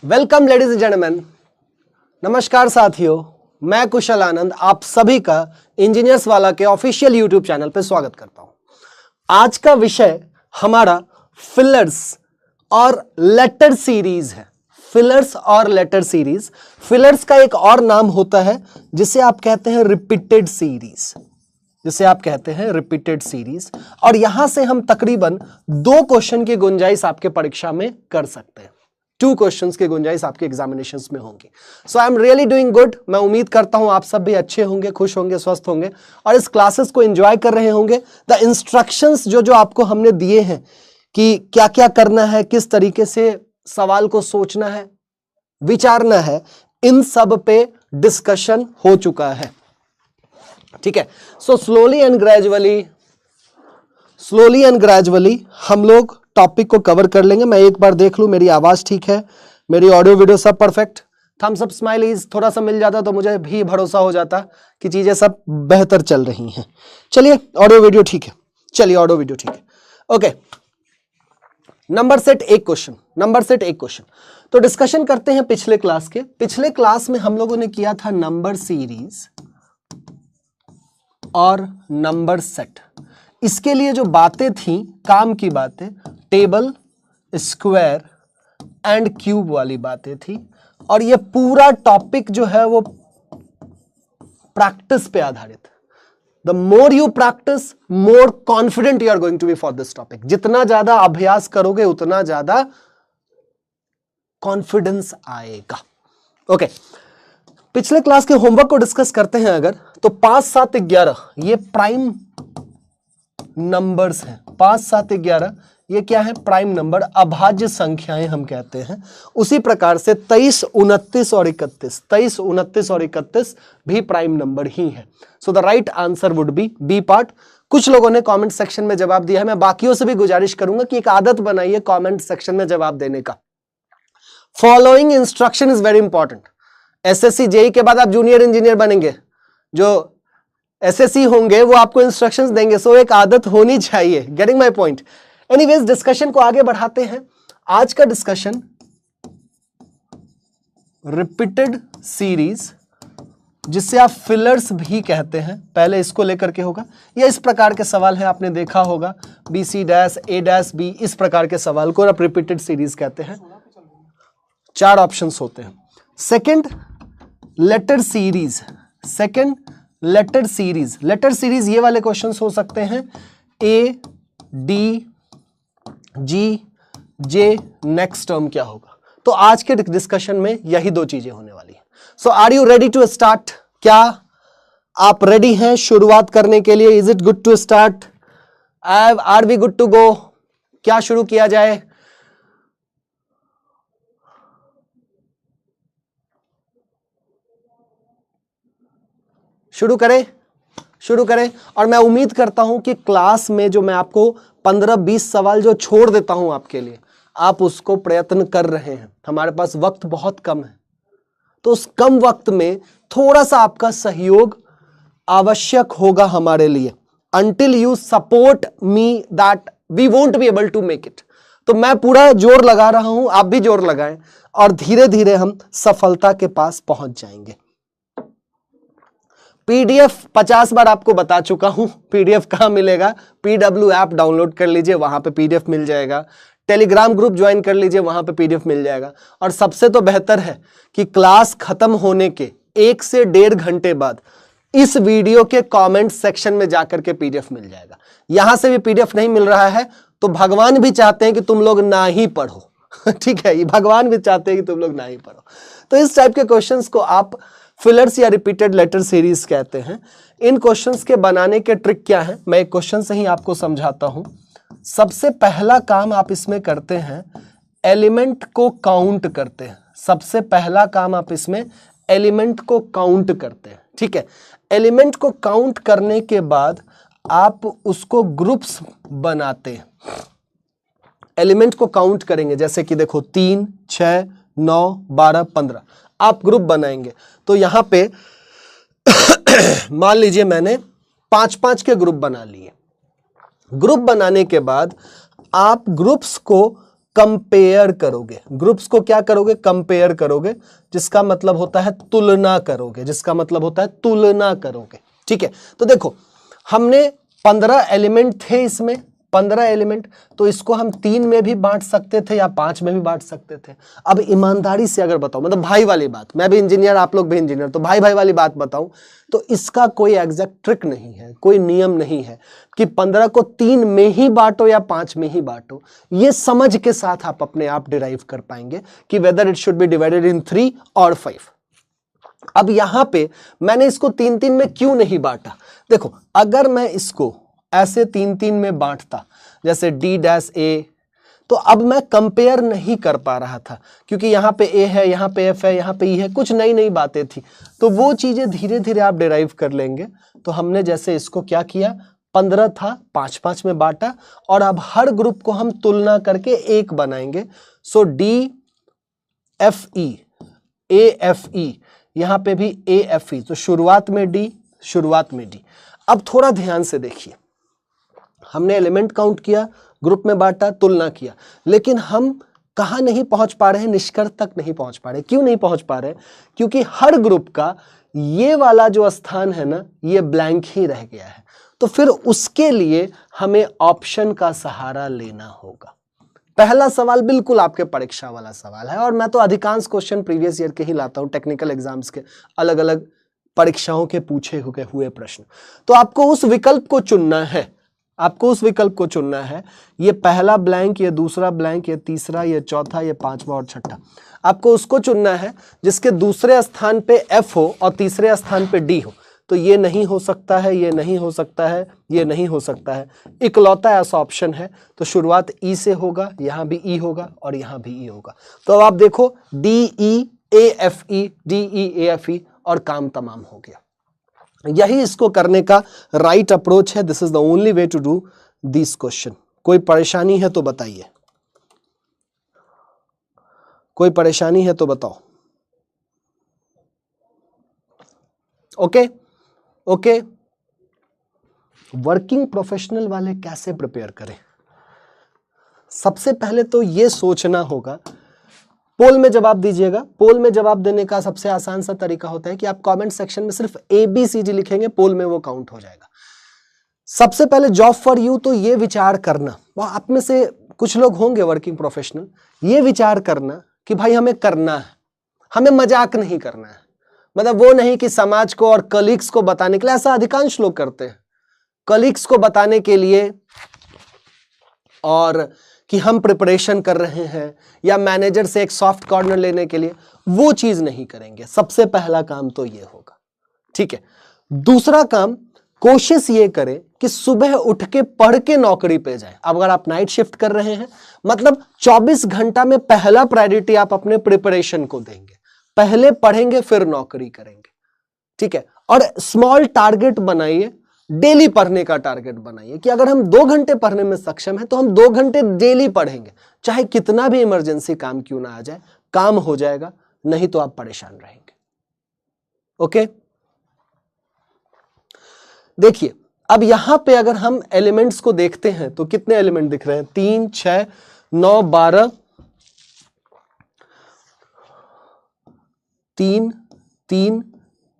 Welcome ladies and gentleman, नमस्कार साथियों, मैं कुशल आनंद आप सभी का इंजीनियर्स वाला के ऑफिशियल यूट्यूब चैनल पे स्वागत करता हूं। आज का विषय हमारा फिलर्स और लेटर सीरीज है। फिलर्स और लेटर सीरीज। फिलर्स का एक और नाम होता है जिसे आप कहते हैं रिपीटेड सीरीज, और यहां से हम तकरीबन 2 क्वेश्चन की गुंजाइश आपके परीक्षा में कर सकते हैं। 2 क्वेश्चंस की गुंजाइश आपके एग्जामिनेशंस में होंगी। So I am really doing good. मैं उम्मीद करता हूं आप सब भी अच्छे होंगे, खुश होंगे, स्वस्थ होंगे और इस क्लासेस को एंजॉय कर रहे होंगे। द इंस्ट्रक्शंस जो आपको हमने दिए हैं कि क्या क्या करना है, किस तरीके से सवाल को सोचना है, विचारना है, इन सब पे डिस्कशन हो चुका है। ठीक है। सो स्लोली एंड ग्रेजुअली हम लोग टॉपिक को कवर कर लेंगे। मैं एक बार देख लूं मेरी आवाज ठीक है, मेरी ऑडियो वीडियो सब परफेक्ट। थम्स अप स्माइलीज थोड़ा सा मिल जाता तो मुझे भी भरोसा हो जाता कि चीजें सब बेहतर चल रही हैं। चलिए ऑडियो वीडियो ठीक है, ओके। नंबर सेट एक क्वेश्चन। तो डिस्कशन करते हैं पिछले क्लास के। पिछले क्लास में हम लोगों ने किया था नंबर सीरीज और नंबर सेट। इसके लिए जो बातें थी, काम की बातें, टेबल, स्क्वायर एंड क्यूब वाली बातें थी। और ये पूरा टॉपिक जो है वो प्रैक्टिस पे आधारित। The more you practise, more confident you are going to be for this topic. जितना ज्यादा अभ्यास करोगे उतना ज्यादा कॉन्फिडेंस आएगा। ओके, पिछले क्लास के होमवर्क को डिस्कस करते हैं अगर, तो 5, 7, 11 ये प्राइम नंबर्स हैं। 5, 7, 11 ये क्या है? प्राइम नंबर, अभाज्य संख्याएं हम कहते हैं। उसी प्रकार से 23, 29 और 31 भी प्राइम नंबर ही है। So the right answer would be B part. कुछ लोगों ने कमेंट सेक्शन में जवाब दिया है। मैं बाकियों से भी गुजारिश करूंगा कि एक आदत बनाइए कमेंट सेक्शन में जवाब देने का। Following instruction is very important. SSC JE के बाद आप जूनियर इंजीनियर बनेंगे, जो एसएससी होंगे वो आपको इंस्ट्रक्शंस देंगे। सो एक आदत होनी चाहिए। Getting my point? Anyways, discussion को आगे बढ़ाते हैं। आज का डिस्कशन रिपीटेड सीरीज, जिसे आप फिलर्स भी कहते हैं, पहले इसको लेकर के होगा। या इस प्रकार के सवाल है, आपने देखा होगा BC' A' B, इस प्रकार के सवाल को आप रिपीटेड सीरीज कहते हैं। 4 ऑप्शंस होते हैं। सेकंड, लेटर सीरीज ये वाले क्वेश्चंस हो सकते हैं A, D, G, J, next term क्या होगा। तो आज के डिस्कशन में यही 2 चीजें होने वाली हैं। So are you ready to start? क्या आप रेडी हैं शुरुआत करने के लिए? Is it good to start? Are we good to go? क्या शुरू किया जाए? शुरू करें। और मैं उम्मीद करता हूं कि क्लास में जो मैं आपको 15-20 सवाल जो छोड़ देता हूं आपके लिए, आप उसको प्रयत्न कर रहे हैं। हमारे पास वक्त बहुत कम है, तो उस कम वक्त में थोड़ा सा आपका सहयोग आवश्यक होगा हमारे लिए। Until you support me that we won't be able to make it। तो मैं पूरा जोर लगा रहा हूं, आप भी जोर लगाएं और धीरे धीरे हम सफलता के पास पहुंच जाएंगे। PDF 50 बार आपको बता चुका हूं। PDF कहां मिलेगा? PW ऐप डाउनलोड कर लीजिए, वहां पे PDF मिल जाएगा। टेलीग्राम ग्रुप ज्वाइन कर लीजिए, वहां पे PDF मिल जाएगा। और सबसे तो बेहतर है कि क्लास खत्म होने के 1 से 1.5 घंटे बाद इस वीडियो के कमेंट सेक्शन में जाकर के PDF मिल जाएगा। यहां से भी PDF नहीं मिल रहा है तो भगवान भी चाहते हैं कि तुम लोग ना ही पढ़ो। ठीक है, ये भगवान भी चाहते हैं कि तुम लोग ना ही पढ़ो। तो इस टाइप के क्वेश्चंस को आप फिलर्स या रिपीटेड लेटर सीरीज कहते हैं। इन क्वेश्चंस के बनाने के ट्रिक क्या है, मैं एक क्वेश्चन से ही आपको समझाता हूं। सबसे पहला काम आप इसमें करते हैं, एलिमेंट को काउंट करते हैं। ठीक है, एलिमेंट को काउंट करने के बाद आप उसको ग्रुप्स बनाते हैं। एलिमेंट को काउंट करेंगे, जैसे कि देखो 3, 6, 9, 12, 15 आप ग्रुप बनाएंगे। तो यहां पे मान लीजिए मैंने 5-5 के ग्रुप बना लिए। ग्रुप बनाने के बाद आप ग्रुप्स को कंपेयर करोगे, ग्रुप्स को क्या करोगे, कंपेयर करोगे, जिसका मतलब होता है तुलना करोगे, जिसका मतलब होता है तुलना करोगे। ठीक है, तो देखो हमने 15 एलिमेंट थे इसमें, 15 एलिमेंट, तो इसको हम 3 में भी बांट सकते थे या 5 में भी बांट सकते थे। अब ईमानदारी से अगर बताओ, मतलब भाई वाली बात, मैं भी इंजीनियर आप लोग भी इंजीनियर, तो भाई भाई वाली बात बताऊं तो इसका कोई एग्जैक्ट ट्रिक नहीं है, कोई नियम नहीं है कि 15 को 3 में ही बांटो या 5 में ही बांटो। ये समझ के साथ आप अपने आप डिराइव कर पाएंगे कि whether it should be divided in 3 और 5। अब यहां पे मैंने इसको 3-3 में क्यों नहीं बांटा, देखो अगर मैं इसको ऐसे 3-3 में बांटता, जैसे D-A, तो अब मैं कंपेयर नहीं कर पा रहा था, क्योंकि यहां पे A है, यहां पे F है, यहां पे E है, कुछ नई नई बातें थी, तो वो चीजें धीरे धीरे आप डिराइव कर लेंगे। तो हमने जैसे इसको क्या किया, 15 था, 5-5 में बांटा, और अब हर ग्रुप को हम तुलना करके एक बनाएंगे। सो D-F-E, A-F-E, यहां पे भी A-F-E, तो शुरुआत में D, शुरुआत में D। अब थोड़ा ध्यान से देखिए, हमने एलिमेंट काउंट किया, ग्रुप में बांटा, तुलना किया, लेकिन हम कहां नहीं पहुंच पा रहे हैं, निष्कर्ष तक नहीं पहुंच पा रहे। क्यों नहीं पहुंच पा रहे? क्योंकि हर ग्रुप का ये वाला जो स्थान है ना, ये ब्लैंक ही रह गया है। तो फिर उसके लिए हमें ऑप्शन का सहारा लेना होगा। पहला सवाल बिल्कुल आपके परीक्षा वाला सवाल है, और मैं तो अधिकांश क्वेश्चन प्रीवियस ईयर के ही लाता हूं, टेक्निकल एग्जाम्स के, अलग अलग परीक्षाओं के पूछे हुए प्रश्न। तो आपको उस विकल्प को चुनना है, आपको उस विकल्प को चुनना है। ये पहला ब्लैंक, ये दूसरा ब्लैंक, ये तीसरा, ये चौथा, ये पांचवा और छठा, आपको उसको चुनना है जिसके दूसरे स्थान पे F हो और तीसरे स्थान पे D हो। तो ये नहीं हो सकता है, ये नहीं हो सकता है, ये नहीं हो सकता है, इकलौता ऐसा ऑप्शन है। तो शुरुआत E से होगा, यहां भी E होगा और यहां भी E होगा। तो अब आप देखो D-E-A-F-E, D-E-A-F-E, और काम तमाम हो गया। यही इसको करने का राइट अप्रोच है। This is the only way to do this question. कोई परेशानी है तो बताइए, कोई परेशानी है तो बताओ। ओके ओके, वर्किंग प्रोफेशनल वाले कैसे प्रिपेयर करें? सबसे पहले तो यह सोचना होगा, पोल में जवाब दीजिएगा। पोल में जवाब देने का सबसे आसान सा तरीका होता है कि आप कमेंट सेक्शन में सिर्फ ABCD लिखेंगे, पोल में वो काउंट हो जाएगा। सबसे पहले जॉब फॉर यू, तो ये विचार करना, वो आप में से कुछ लोग होंगे वर्किंग प्रोफेशनल, ये विचार करना कि भाई हमें करना है, हमें मजाक नहीं करना है। मतलब वो नहीं कि समाज को और कलीग्स को बताने के लिए, ऐसा अधिकांश लोग करते हैं, कलीग्स को बताने के लिए और कि हम प्रिपरेशन कर रहे हैं, या मैनेजर से एक सॉफ्ट कॉर्नर लेने के लिए, वो चीज नहीं करेंगे। सबसे पहला काम तो ये होगा, ठीक है। दूसरा काम, कोशिश ये करें कि सुबह उठ के पढ़ के नौकरी पे जाए। अब अगर आप नाइट शिफ्ट कर रहे हैं, मतलब 24 घंटा में पहला प्रायोरिटी आप अपने प्रिपरेशन को देंगे, पहले पढ़ेंगे फिर नौकरी करेंगे, ठीक है। और स्मॉल टारगेट बनाइए, डेली पढ़ने का टारगेट बनाइए कि अगर हम 2 घंटे पढ़ने में सक्षम हैं तो हम 2 घंटे डेली पढ़ेंगे, चाहे कितना भी इमरजेंसी काम क्यों ना आ जाए, काम हो जाएगा, नहीं तो आप परेशान रहेंगे। ओके, देखिए अब यहां पे अगर हम एलिमेंट्स को देखते हैं तो कितने एलिमेंट दिख रहे हैं? 3, 6, 9, 12, 3, 3,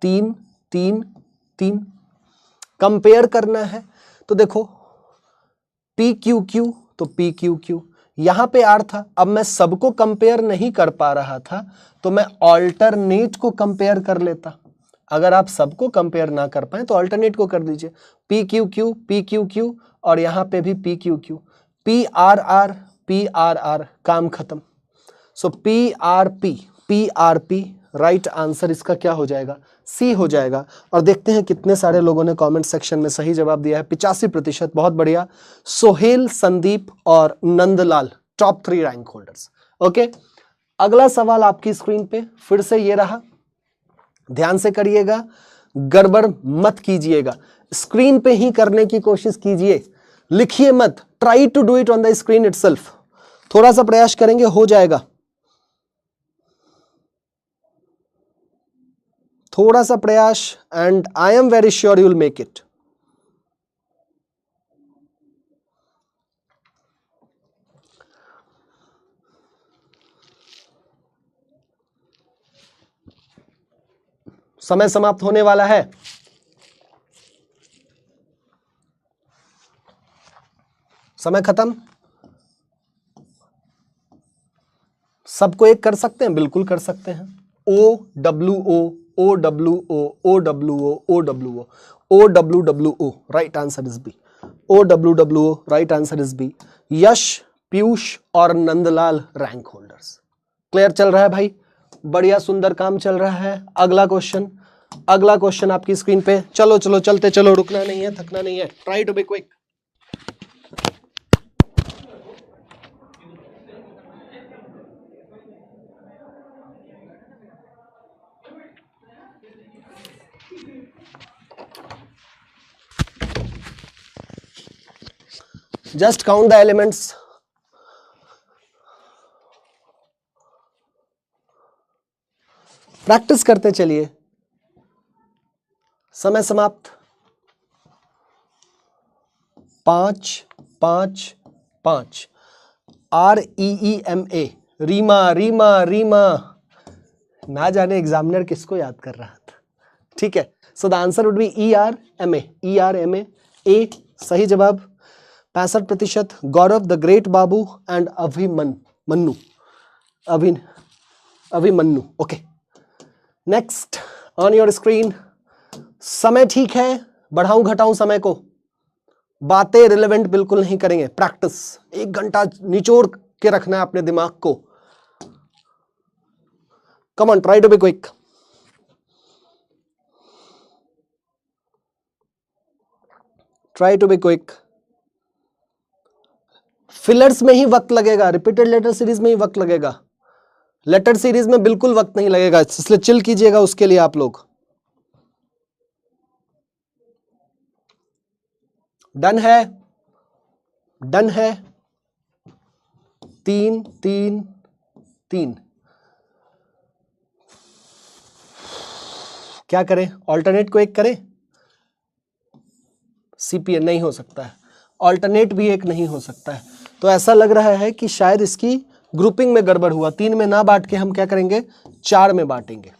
3, 3, 3। कंपेयर करना है तो देखो PQQ, तो PQQ, यहां पे R था। अब मैं सबको कंपेयर नहीं कर पा रहा था तो मैं ऑल्टरनेट को कंपेयर कर लेता। अगर आप सबको कंपेयर ना कर पाए तो अल्टरनेट को कर दीजिए, PQQ, PQQ, और यहां पे भी PQQ, PRR, PRR, काम खत्म। सो PRP, PRP, राइट आंसर इसका क्या हो जाएगा? C हो जाएगा। और देखते हैं कितने सारे लोगों ने कमेंट सेक्शन में सही जवाब दिया है, 85%, बहुत बढ़िया। सोहेल, संदीप और Nandlal top 3 rank holders. Okay, अगला सवाल आपकी स्क्रीन पे फिर से ये रहा, ध्यान से करिएगा, गड़बड़ मत कीजिएगा, स्क्रीन पे ही करने की कोशिश कीजिए, लिखिए मत। Try to do it on the screen itself. थोड़ा सा प्रयास करेंगे, हो जाएगा, थोड़ा सा प्रयास, and I am very sure you will make it. समय समाप्त होने वाला है। समय खत्म। सबको एक कर सकते हैं? बिल्कुल कर सकते हैं। OWO OWO OWO OWO OWWO, right answer is B. OWWO, right answer is B. Yash, Piyush और नंदलाल रैंक होल्डर्स। क्लियर चल रहा है भाई? बढ़िया सुंदर काम चल रहा है। अगला क्वेश्चन, अगला क्वेश्चन आपकी स्क्रीन पे। चलो चलो चलते चलो, रुकना नहीं है, थकना नहीं है। Try to be quick. Just count the elements. Practice करते चलिए। समय समाप्त। 5 5 5। REEMA, रीमा रीमा रीमा। ना जाने एग्जामिनर किसको याद कर रहा था। ठीक है, so the answer would be ERMA। ERMA, A सही जवाब। 65%। Gaurav, the great Babu and Abhimanyu. Abhimanyu, okay. Next on your screen. समय ठीक है, बढ़ाऊं घटाऊं समय को? बातें रिलेवेंट बिल्कुल नहीं करेंगे। प्रैक्टिस 1 घंटा निचोड़ के रखना है अपने दिमाग को। Come on, try to be quick. Try to be quick. Fillers में ही वक्त लगेगा, रिपीटेड लेटर सीरीज में ही वक्त लगेगा। लेटर सीरीज में बिल्कुल वक्त नहीं लगेगा, इसलिए चिल कीजिएगा उसके लिए आप लोग। डन है? डन है? 3 3 3। क्या करें? ऑल्टरनेट को एक करें? CPN नहीं हो सकता है, ऑल्टरनेट भी एक नहीं हो सकता है। तो ऐसा लग रहा है कि शायद इसकी ग्रुपिंग में गड़बड़ हुआ। 3 में ना बांट के हम क्या करेंगे? 4 में बांटेंगे।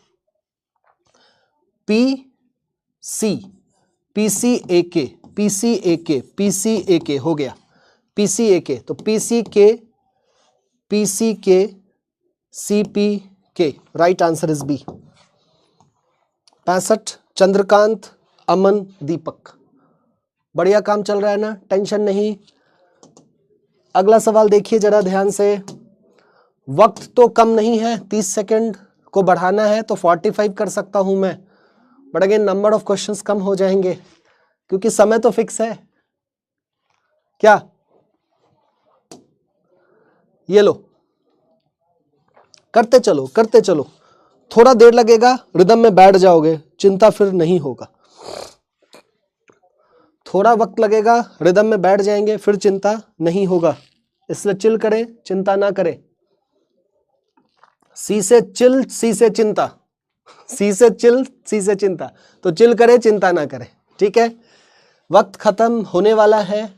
PC PCAK PCAK PCAK हो गया। PCAK, तो PCK CPK, right answer is B. 65। Chandrakant, Aman, Deepak. बढ़िया काम चल रहा है ना, टेंशन नहीं। अगला सवाल देखिए जरा ध्यान से। वक्त तो कम नहीं है, 30 सेकंड को बढ़ाना है तो 45 कर सकता हूं मैं, but again number of questions कम हो जाएंगे क्योंकि समय तो फिक्स है। क्या? ये लो, करते चलो करते चलो। थोड़ा देर लगेगा, रिदम में बैठ जाओगे, चिंता फिर नहीं होगा। थोड़ा वक्त लगेगा, रिदम में बैठ जाएंगे, फिर चिंता नहीं होगा। इसलिए चिल करें, चिंता ना करें। सी से चिल, सी से चिंता। सी से चिल, सी से चिंता। तो चिल करें, चिंता ना करें। ठीक है, वक्त खत्म होने वाला है।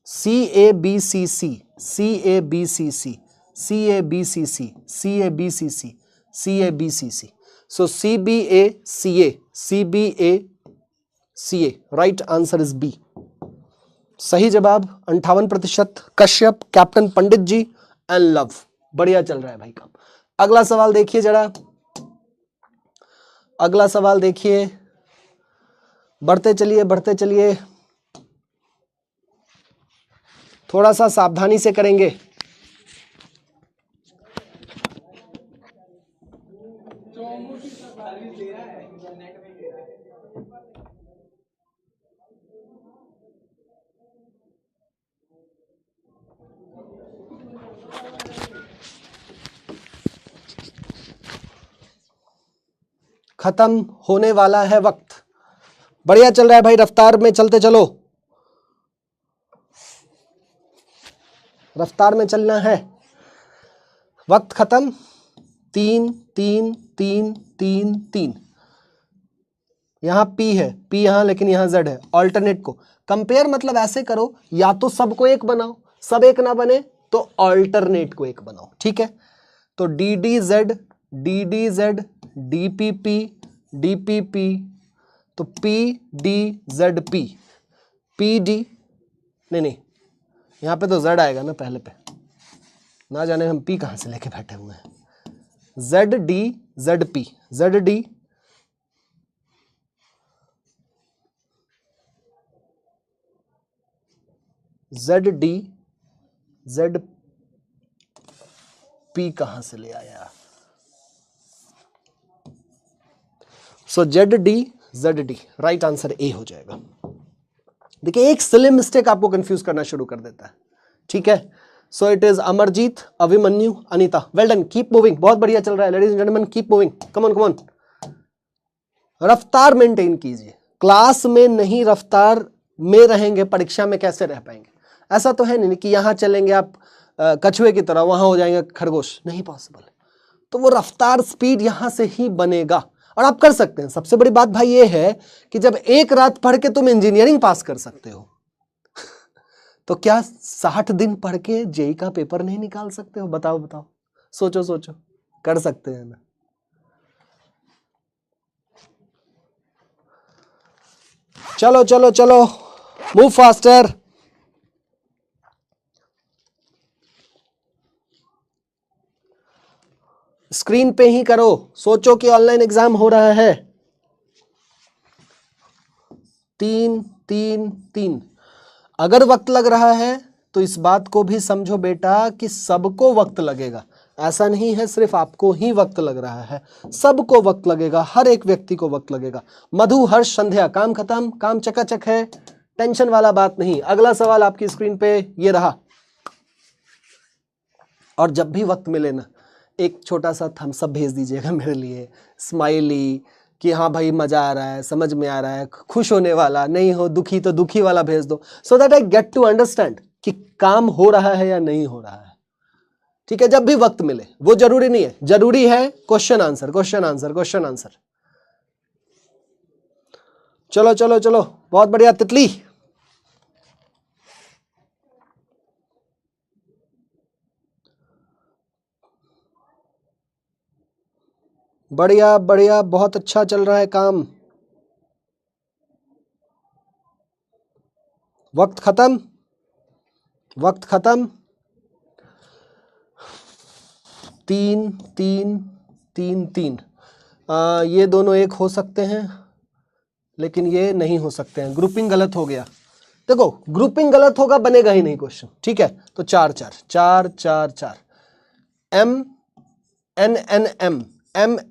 CABCC CABCC CABCC CABCC CABCC, so CBA CA CBA CA, right answer is B. सही जवाब 58%। Kashyap, captain Pandit ji and Luv. बढ़िया चल रहा है भाई काम। अगला सवाल देखिए जरा, अगला सवाल देखिए। बढ़ते चलिए बढ़ते चलिए, थोड़ा सा सावधानी से करेंगे। खत्म होने वाला है वक्त। बढ़िया चल रहा है भाई, रफ्तार में चलते चलो, रफ्तार में चलना है। वक्त खत्म। 3 3 3 3 3। यहाँ P है, P यहाँ, लेकिन यहाँ Z है। ऑल्टरनेट को कंपेयर मतलब ऐसे करो, या तो सबको एक बनाओ, सब एक ना बने तो ऑल्टरनेट को एक बनाओ, ठीक है। तो DDZ, DDZ, DPP, DPP, तो PDZP, PD, नहीं यहाँ पे तो Z आएगा ना पहले पे, ना जाने हम P कहाँ से लेके बैठे हुए हैं। ZD, ZD, ZP कहाँ से ले आया। सो ZD, राइट आंसर ए हो जाएगा। देखिए एक सिली मिस्टेक आपको कंफ्यूज करना शुरू कर देता है, ठीक है। So it is Amarjeet, Abhimanyu, Anita. Well done, keep moving, बहुत बढ़िया चल रहा है ladies and gentleman, keep moving, come on. रफ्तार मेंटेन कीजिए, क्लास में नहीं रफ्तार में रहेंगे, परीक्षा में कैसे रह पाएंगे। ऐसा तो है नहीं कि यहां चलेंगे आप कछुए की तरह, वहां हो जाएंगे खरगोश, नहीं पॉसिबल। तो वो रफ्तार स्पीड यहां से ही बनेगा और आप कर सकते हैं। सबसे बड़ी बात भाई ये है कि जब एक रात पढ़ के तुम इंजीनियरिंग पास कर सकते हो तो क्या 60 दिन पढ़ के जेई का पेपर नहीं निकाल सकते हो? बताओ, सोचो, कर सकते हैं ना। चलो, मूव फास्टर। स्क्रीन पे ही करो, सोचो कि ऑनलाइन एग्जाम हो रहा है। 3 अगर वक्त लग रहा है तो इस बात को भी समझो बेटा कि सबको वक्त लगेगा। ऐसा नहीं है सिर्फ आपको ही वक्त लग रहा है, सबको वक्त लगेगा, हर एक व्यक्ति को वक्त लगेगा। मधु, हर्ष, संध्या, काम खत्म, काम चकाचक है, टेंशन वाला बात नहीं। अगला सवाल आपकी स्क्रीन पे ये रहा। और जब भी वक्त मिले ना, एक छोटा सा थम्स अप भेज दीजिएगा मेरे लिए, स्माइली, कि हाँ भाई मजा आ रहा है, समझ में आ रहा है, खुश होने वाला, नहीं हो दुखी तो दुखी वाला भेज दो, so that I get to understand कि काम हो रहा है या नहीं हो रहा है, ठीक है। जब भी वक्त मिले, वो जरूरी नहीं है, जरूरी है क्वेश्चन आंसर। चलो, बहुत बढ़िया तितली। बढ़िया, बहुत अच्छा चल रहा है काम। वक्त खत्म। 3 ये दोनों एक हो सकते हैं, लेकिन ये नहीं हो सकते हैं, ग्रुपिंग गलत हो गया। देखो ग्रुपिंग गलत होगा, बनेगा ही नहीं क्वेश्चन, ठीक है। तो 4 M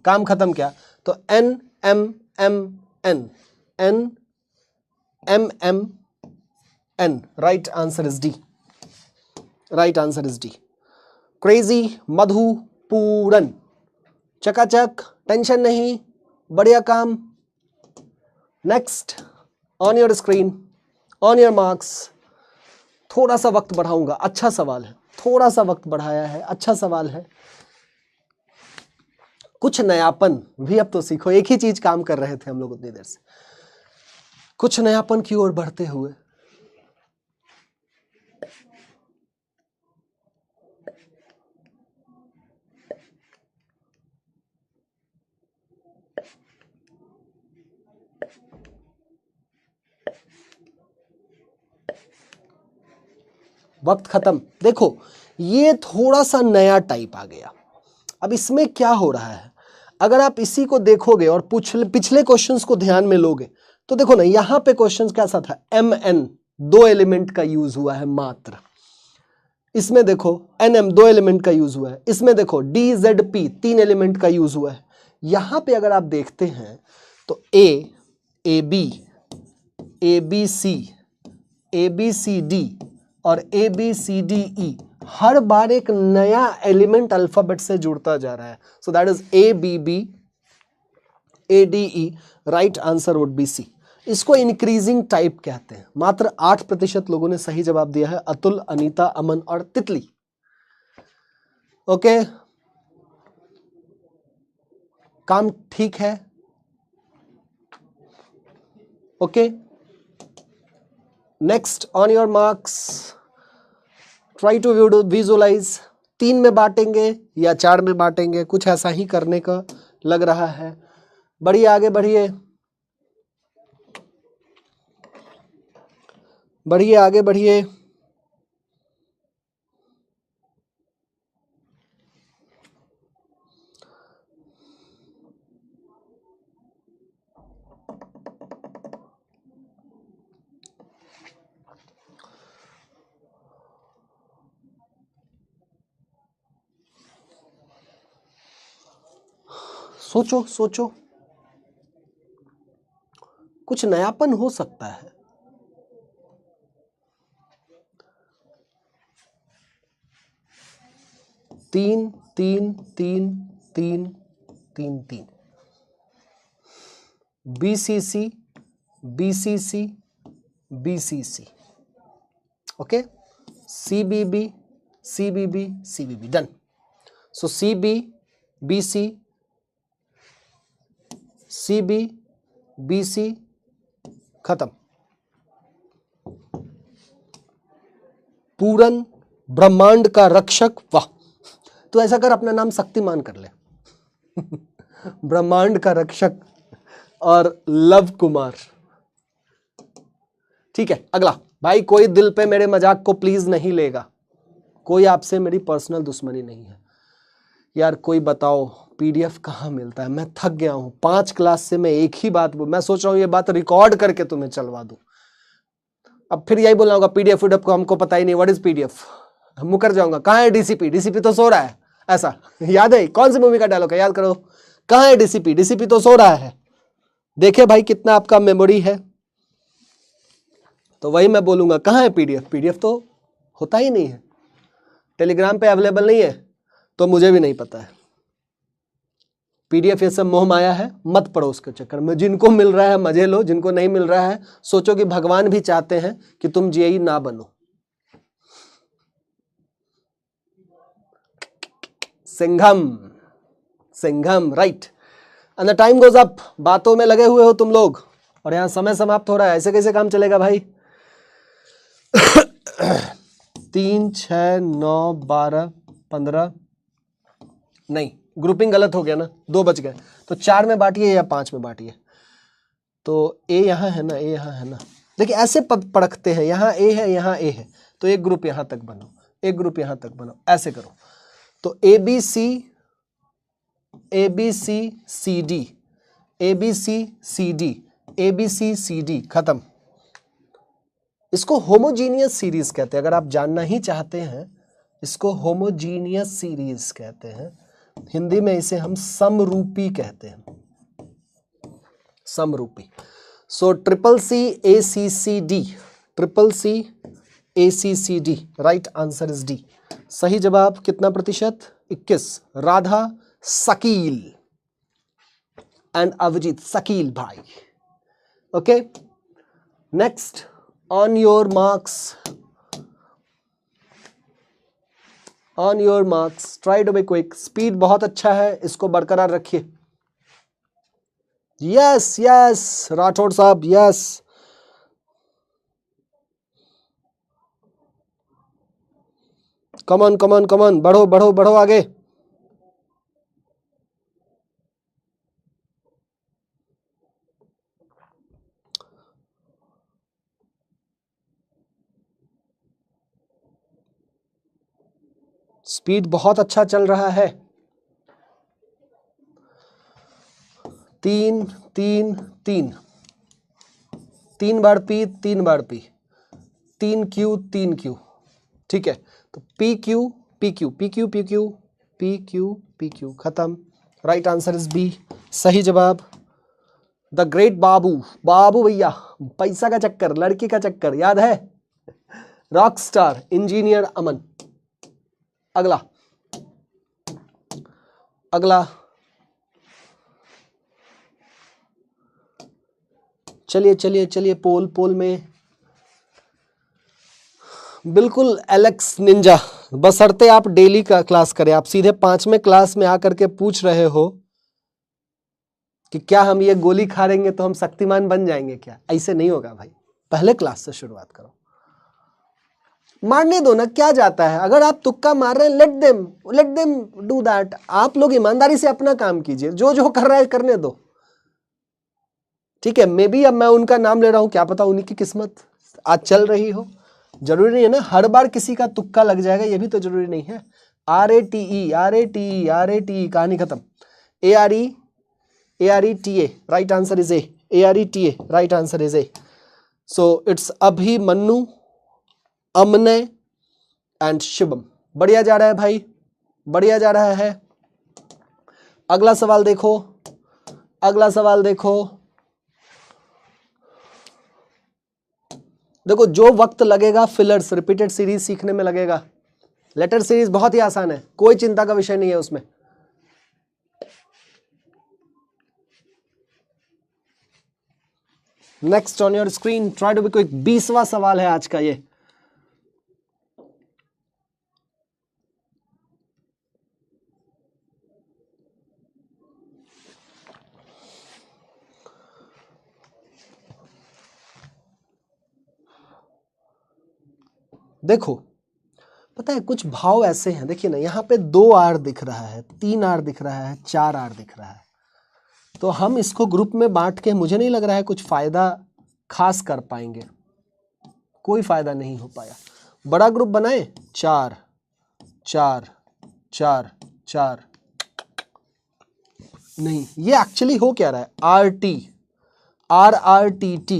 काम खत्म क्या, तो N, right answer is D. Crazy, Madhu, Puran, चकाचक, टेंशन नहीं, बढ़िया काम। Next, on your screen, on your marks. थोड़ा सा वक्त बढ़ाऊंगा, अच्छा सवाल है, थोड़ा सा वक्त बढ़ाया है, अच्छा सवाल है। कुछ नयापन भी अब तो सीखो, एक ही चीज काम कर रहे थे हम लोग उतनी देर से, कुछ नयापन की ओर बढ़ते हुए। वक्त खत्म। देखो ये थोड़ा सा नया टाइप आ गया। अब इसमें क्या हो रहा है, अगर आप इसी को देखोगे और पिछले क्वेश्चंस को ध्यान में लोगे तो देखो ना, यहां पे क्वेश्चंस कैसा था, MN 2 एलिमेंट का यूज हुआ है मात्र। इसमें देखो NM 2 एलिमेंट का यूज हुआ है। इसमें देखो DZP 3 एलिमेंट का यूज हुआ है। यहां पे अगर आप देखते हैं तो AB, ABC, ABCD और ABCDE हर बार एक नया एलिमेंट अल्फाबेट से जुड़ता जा रहा है। सो that is ABB, ADE, right answer would B C। इसको इंक्रीजिंग टाइप कहते हैं। मात्र 8% लोगों ने सही जवाब दिया है, अतुल, अनीता, अमन और तितली। ओके, काम ठीक है? Okay, next on your marks, try to visualise. 3 में बांटेंगे या 4 में बांटेंगे, कुछ ऐसा ही करने का लग रहा है। बढ़िए, आगे बढ़िए, बढ़िए, आगे बढ़िए। सोचो सोचो, कुछ नयापन हो सकता है। तीन तीन तीन तीन तीन तीन, BCC BCC BCC, okay, CBB CBB CBB, done. So CB BC CB BC, खत्म। पूरन ब्रह्मांड का रक्षक, वाह। तो ऐसा कर, अपना नाम शक्तिमान कर ले। ब्रह्मांड का रक्षक और लव कुमार। ठीक है, अगला। भाई कोई दिल पे मेरे मजाक को प्लीज नहीं लेगा, कोई आपसे मेरी पर्सनल दुश्मनी नहीं है यार। कोई बताओ PDF कहाँ मिलता है? मैं थक गया हूं, 5 क्लास से मैं एक ही बात मैं सोच रहा हूं ये बात रिकॉर्ड करके तुम्हें चलवा दूं। अब फिर यही बोलना होगा PDF विडफ को हमको पता ही नहीं, व्हाट इज PDF। मुकर जाऊंगा। कहाँ है DCP तो सो रहा है, ऐसा याद है? कौन सी मूवी का डायलॉग है, याद करो। कहाँ है DCP तो सो रहा है। देखे भाई कितना आपका मेमोरी है। तो वही मैं बोलूंगा, कहाँ है PDF तो होता ही नहीं है, टेलीग्राम पे अवेलेबल नहीं है, तो मुझे भी नहीं पता है। PDF ये सब मोह माया है, मत पड़ो उसके चक्कर में। जिनको मिल रहा है मजे लो, जिनको नहीं मिल रहा है सोचो कि भगवान भी चाहते हैं कि तुम जेई ना बनो। Singham right. And the time goes up, बातों में लगे हुए हो तुम लोग, और यहां समय समाप्त हो रहा है। ऐसे कैसे काम चलेगा भाई? 3 6 9 12 15, नहीं ग्रुपिंग गलत हो गया ना, 2 बच गए। तो 4 में बांटिए या 5 में बांटिए। तो A यहाँ है ना, A यहाँ है ना। देखिए ऐसे पढ़ते हैं, यहाँ A है, यहाँ A है, तो एक ग्रुप यहाँ तक बनो, एक ग्रुप यहाँ तक बनो, ऐसे करो। तो ABC CD ABC CD ABC CD, खत्म। इसको होमोजीनियस सीरीज कहते हैं। अगर आप जानना ही चाहते हैं, इसको होमोजीनियस सीरीज कहते हैं। हिंदी में इसे हम समरूपी कहते हैं, समरूपी। So CCC ACCD, right answer is D। सही जवाब कितना प्रतिशत? 21। राधा शकील एंड अभिजीत शकील भाई। Okay, next on your marks, try to be quick. Speed बहुत अच्छा है, इसको बरकरार रखिए। यस राठौड़ साहब, यस। कमन बढ़ो आगे। स्पीड बहुत अच्छा चल रहा है। 3 3 3, 3 बार P 3 बार P, 3 Q 3 Q, ठीक है। तो PQ PQ PQ PQ PQ PQ, खत्म। Right answer is B। सही जवाब द ग्रेट बाबू भैया। पैसा का चक्कर, लड़की का चक्कर, याद है? रॉक स्टार इंजीनियर अमन। अगला चलिए पोल में बिल्कुल एलेक्स निंजा। बशर्ते आप डेली का क्लास करें। आप सीधे 5वें क्लास में आकर के पूछ रहे हो कि क्या हम ये गोली खा लेंगे तो हम शक्तिमान बन जाएंगे क्या? ऐसे नहीं होगा भाई, पहले क्लास से शुरुआत करो। मारने दो ना, क्या जाता है? अगर आप तुक्का मार रहे हैं, लेट देम डू दैट। आप लोग ईमानदारी से अपना काम कीजिए, जो जो कर रहा है करने दो, ठीक है? मे बी अब मैं उनका नाम ले रहा हूं, क्या पता उन्हीं की किस्मत आज चल रही हो। जरूरी नहीं है ना हर बार किसी का तुक्का लग जाएगा, ये भी तो जरूरी नहीं है। RATE कहानी खत्म। ARETA, right answer is A. ARETA, right answer is A. So it's Abhimanyu, Amnay and Shivam. बढ़िया जा रहा है भाई, बढ़िया जा रहा है। अगला सवाल देखो, अगला सवाल देखो। देखो जो वक्त लगेगा फिलर्स, रिपीटेड सीरीज सीखने में लगेगा। लेटर सीरीज बहुत ही आसान है, कोई चिंता का विषय नहीं है उसमें। Next on your screen, try to be quick. 20वां सवाल है आज का ये। देखो पता है कुछ भाव ऐसे हैं, देखिए ना, यहाँ पे 2 आर दिख रहा है, 3 आर दिख रहा है, 4 आर दिख रहा है। तो हम इसको ग्रुप में बांट के मुझे नहीं लग रहा है कुछ फायदा खास कर पाएंगे, कोई फायदा नहीं हो पाया। बड़ा ग्रुप बनाए, 4 4 4 4, नहीं ये एक्चुअली हो क्या रहा है? RT RRTT,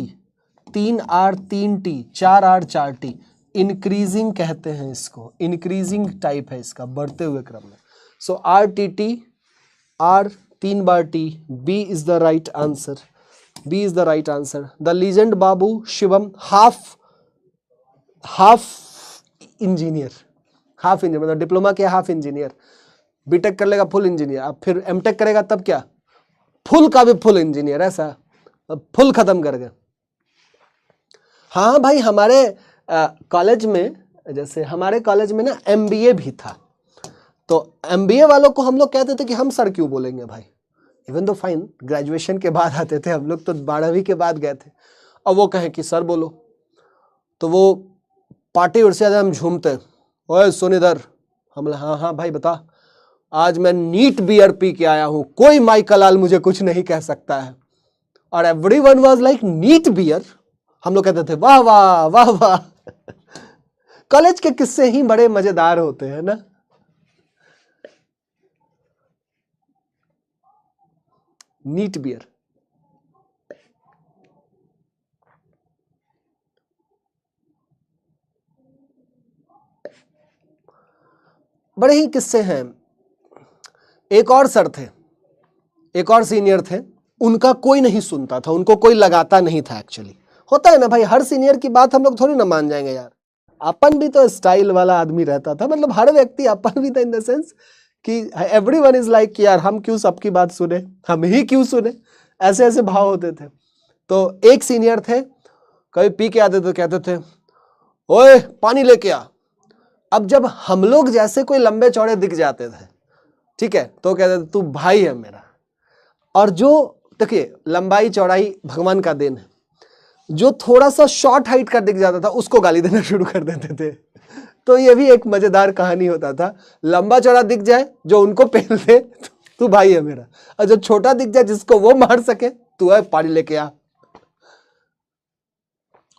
3R 3T, 4R 4T, increasing कहते हैं इसको, इंक्रीजिंग टाइप है इसका, बढ़ते हुए क्रम में। सो RTT, R 3 bar T, B is the right answer, B is the right answer. The legend Babu Shivam, half engineer, half engineer मतलब डिप्लोमा किया, हाफ इंजीनियर। बीटेक कर लेगा फुल इंजीनियर, अब फिर एमटेक करेगा तब क्या, फुल का भी फुल इंजीनियर, ऐसा फुल खत्म कर गए। हाँ भाई, हमारे कॉलेज में, जैसे हमारे कॉलेज में ना MBA भी था, तो MBA वालों को हम लोग कहते थे कि हम सर क्यों बोलेंगे भाई, इवन दो फाइन ग्रेजुएशन के बाद आते थे हम लोग, तो 12वीं के बाद गए थे, और वो कहें कि सर बोलो, तो वो पार्टी उड़ से ज्यादा हम झूमते, ओए सुन इधर, हम हाँ हाँ भाई बता, आज मैं नीट बियर पी के आया हूं, कोई माई कलाल मुझे कुछ नहीं कह सकता है। और everyone was like neat beer, हम लोग कहते थे वाह वाह वाह वाह। कॉलेज के किस्से ही बड़े मजेदार होते हैं ना। नीट बियर, बड़े ही किस्से हैं। एक और सर थे, एक और सीनियर थे, उनका कोई नहीं सुनता था, उनको कोई लगाता नहीं था। एक्चुअली होता है ना भाई, हर सीनियर की बात हम लोग थोड़ी ना मान जाएंगे यार। अपन भी तो स्टाइल वाला आदमी रहता था, मतलब हर व्यक्ति अपन भी था, इन द सेंस कि एवरीवन इज लाइक कि यार हम क्यों सबकी बात सुने, हम ही क्यों सुने, ऐसे ऐसे भाव होते थे। तो एक सीनियर थे, कभी पी के आते तो कहते थे ओए पानी लेके आ। अब जब हम लोग जैसे कोई लंबे चौड़े दिख जाते थे, ठीक है, तो कहते थे तू भाई है मेरा। और जो देखिए लंबाई चौड़ाई भगवान का देन है, जो थोड़ा सा शॉर्ट हाइट का दिख जाता था उसको गाली देना शुरू कर देते थे। तो ये भी एक मजेदार कहानी होता था, लंबा चौड़ा दिख जाए जो उनको पहन ले, तू भाई है मेरा, और जो छोटा दिख जाए जिसको वो मार सके, तू है पानी लेके आ।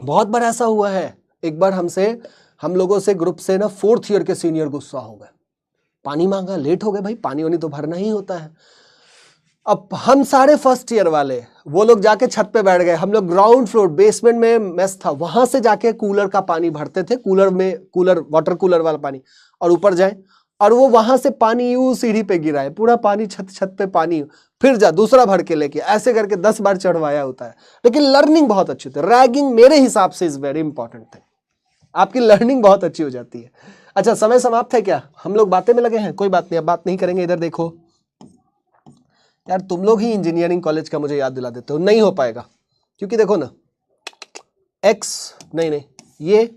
बहुत बार ऐसा हुआ है। एक बार हम लोगों से ग्रुप से ना 4th ईयर के सीनियर गुस्सा हो गए, पानी मांगा, लेट हो गए भाई, पानी वानी तो भरना ही होता है। अब हम सारे 1st ईयर वाले, वो लोग जाके छत पे बैठ गए, हम लोग ग्राउंड फ्लोर बेसमेंट में मेस था, वहां से जाके कूलर का पानी भरते थे, कूलर वाटर कूलर वाला पानी, और ऊपर जाए, और वो वहां से पानी यूं सीढ़ी पे गिराए, पूरा पानी छत पे पानी, फिर जा दूसरा भर के लेके, ऐसे करके 10 बार चढ़वाया होता है। लेकिन लर्निंग बहुत अच्छी थी। रैगिंग मेरे हिसाब से इज वेरी इंपॉर्टेंट थिंग, आपकी लर्निंग बहुत अच्छी हो जाती है। अच्छा समय समाप्त है क्या? हम लोग बातें में लगे हैं, कोई बात नहीं, अब बात नहीं करेंगे। इधर देखो यार, तुम लोग ही इंजीनियरिंग कॉलेज का मुझे याद दिला देते हो, नहीं हो पाएगा, क्योंकि देखो ना x, नहीं ये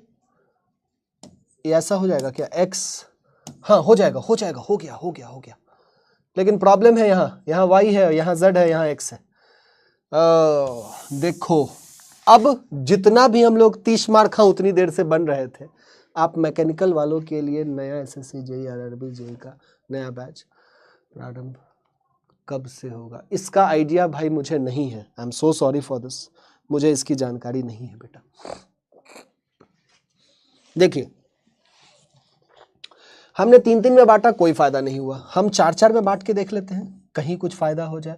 ऐसा हो जाएगा क्या, x, हाँ हो जाएगा, हो गया। लेकिन प्रॉब्लम है यहाँ y है, यहाँ z है, यहाँ x है। देखो अब जितना भी हम लोग 30 मार्क उतनी देर से बन रहे थे, आप मैकेनिकल वालों के लिए नया SSC JEE RRB JEE का नया बैच प्रारंभ कब से होगा, इसका आइडिया भाई मुझे नहीं है। आई am so sorry for this, मुझे इसकी जानकारी नहीं है बेटा। देखिए हमने 3-3 में बांटा, कोई फायदा नहीं हुआ, हम 4-4 में बांट के देख लेते हैं, कहीं कुछ फायदा हो जाए।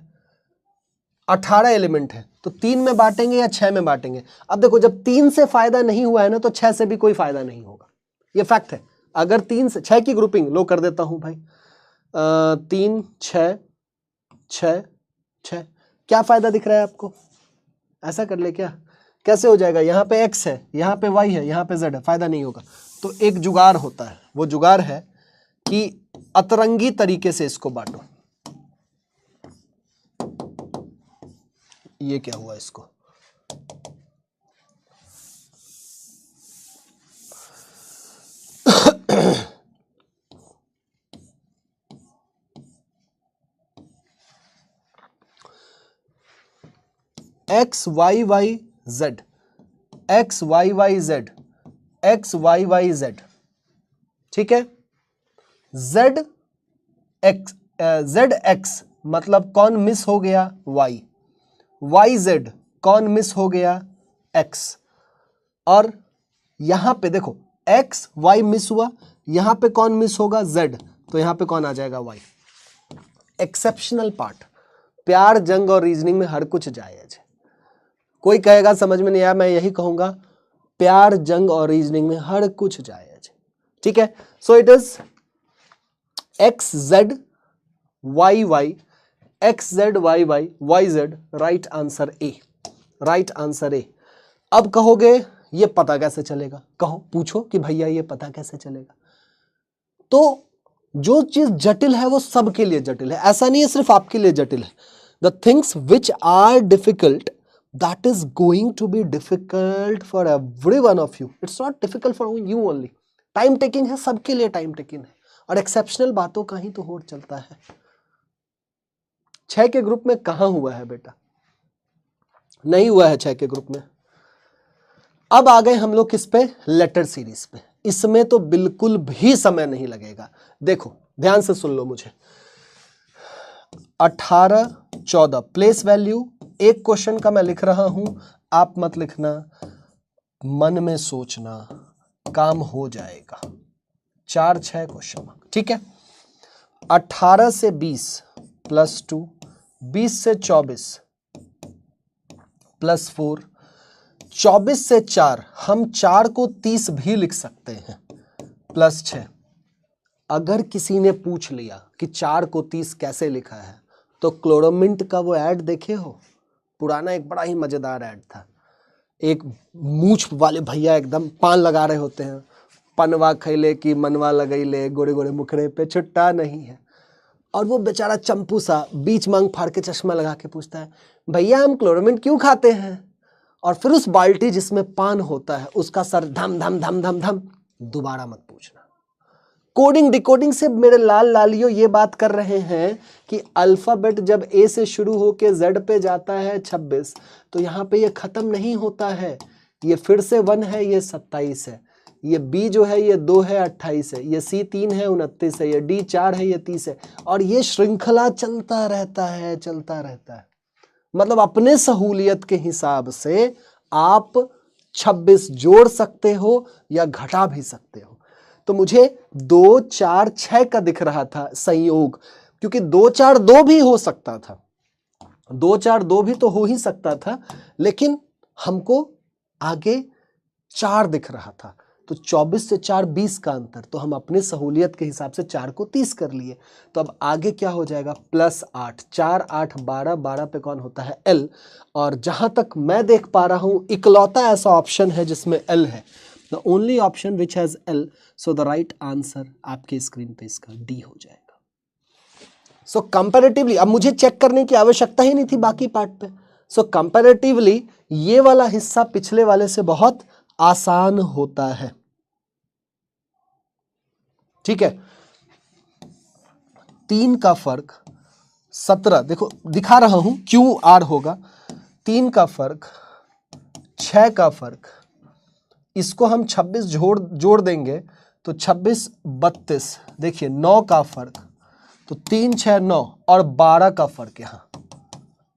18 एलिमेंट है तो 3 में बांटेंगे या 6 में बांटेंगे। अब देखो जब 3 से फायदा नहीं हुआ है ना, तो 6 से भी कोई फायदा नहीं होगा, ये फैक्ट है। अगर 3 से 6 की ग्रुपिंग लो कर देता हूं भाई, 3 6 6 6, क्या फायदा दिख रहा है आपको? ऐसा कर ले क्या, कैसे हो जाएगा? यहाँ पे x है, यहाँ पे y है, यहाँ पे z है, फायदा नहीं होगा। तो एक जुगाड़ होता है, वो जुगाड़ है कि अतरंगी तरीके से इसको बांटो। ये क्या हुआ इसको, x y y z, x y y z, x y y z, ठीक है। z x मतलब कौन मिस हो गया? y, y z कौन मिस हो गया? x। और यहां पे देखो x y मिस हुआ, यहां पे कौन मिस होगा? z, तो यहां पे कौन आ जाएगा? y। एक्सेप्शनल पार्ट, प्यार जंग और रीजनिंग में हर कुछ जायज है। कोई कहेगा समझ में नहीं आया, मैं यही कहूंगा प्यार जंग और रीजनिंग में हर कुछ जायज है, ठीक है। So it is X Z Y Y, X Z Y Y, Y Z, right answer A, right answer A. अब कहोगे ये पता कैसे चलेगा? कहो, पूछो कि भैया ये पता कैसे चलेगा। तो जो चीज जटिल है वो सबके लिए जटिल है, ऐसा नहीं है सिर्फ आपके लिए जटिल है। The things which are difficult, that is going to be difficult for every one of you. It's not difficult for you only. Time taking है, सबके लिए टाइम टेकिंग है, और एक्सेप्शनल बातों का ही तो होड़ चलता है। 6 के ग्रुप में कहां हुआ है बेटा? नहीं हुआ है 6 के ग्रुप में। अब आ गए हम लोग किस पे? लेटर सीरीज पे। इसमें तो बिल्कुल भी समय नहीं लगेगा। देखो ध्यान से सुन लो मुझे, 18 14 प्लेस वैल्यू, एक क्वेश्चन का मैं लिख रहा हूं, आप मत लिखना, मन में सोचना, काम हो जाएगा। 4 6 क्वेश्चन मार्क, ठीक है। 18 से 20 प्लस 2, 20 से 24 प्लस 4, 24 से 4, हम 4 को 30 भी लिख सकते हैं, प्लस 6। अगर किसी ने पूछ लिया कि 4 को 30 कैसे लिखा है, तो क्लोरोमिंट का वो ऐड देखे हो, पुराना एक बड़ा ही मजेदार ऐड था। एक मूछ वाले भैया एकदम पान लगा रहे होते हैं, पनवा खैले की मनवा लगैले, गोरे गोरे मुखड़े पे छुट्टा नहीं है। और वो बेचारा चंपू सा बीच मांग फाड़ के चश्मा लगा के पूछता है, भैया हम क्लोरोमिंट क्यों खाते हैं? और फिर उस बाल्टी जिसमें पान होता है उसका सर धम धम धम धम धम। दोबारा मत पूछना। कोडिंग डिकोडिंग से मेरे लाल लालियों ये बात कर रहे हैं कि अल्फाबेट जब ए से शुरू होके जेड पे जाता है 26, तो यहाँ पे ये खत्म नहीं होता है, ये फिर से 1 है, ये 27 है, ये बी जो है ये 2 है 28 है, ये सी 3 है 29 है, ये डी 4 है ये 30 है, और ये श्रृंखला चलता रहता है, चलता रहता है। मतलब अपने सहूलियत के हिसाब से आप 26 जोड़ सकते हो या घटा भी सकते हो। तो मुझे 2 4 6 का दिख रहा था संयोग, क्योंकि 2 4 2 भी हो सकता था, 2 4 2 भी तो हो ही सकता था, लेकिन हमको आगे 4 दिख रहा था। तो 24 से 4 20 का अंतर, तो हम अपनी सहूलियत के हिसाब से 4 को 30 कर लिए। तो अब आगे क्या हो जाएगा? प्लस 8, 4 8 12, 12 पे कौन होता है? एल। और जहां तक मैं देख पा रहा हूं इकलौता ऐसा ऑप्शन है जिसमें एल है, the only option which has L. So the right answer आपके स्क्रीन पे इसका डी हो जाएगा। सो कंपैरेटिवली अब मुझे चेक करने की आवश्यकता ही नहीं थी बाकी पार्ट पे। सो कंपैरेटिवली ये वाला हिस्सा पिछले वाले से बहुत आसान होता है, ठीक है। 3 का फर्क 17, देखो दिखा रहा हूं क्यू आर होगा, 3 का फर्क, 6 का फर्क, इसको हम 26 जोड़ देंगे तो 26 32, देखिए 9 का फर्क, तो 3 6 9 और 12 का फर्क, यहाँ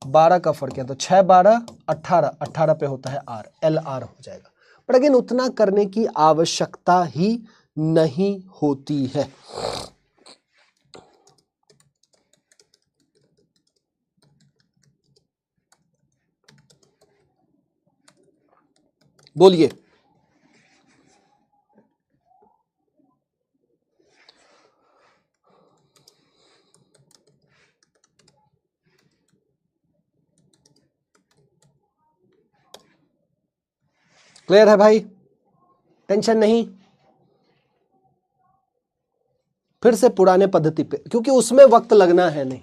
12 का फर्क है तो 6 12 18, 18 पे होता है आर, एल आर हो जाएगा। पर अगेन उतना करने की आवश्यकता ही नहीं होती है। बोलिए। क्लियर है भाई, टेंशन नहीं। फिर से पुराने पद्धति पे, क्योंकि उसमें वक्त लगना है नहीं।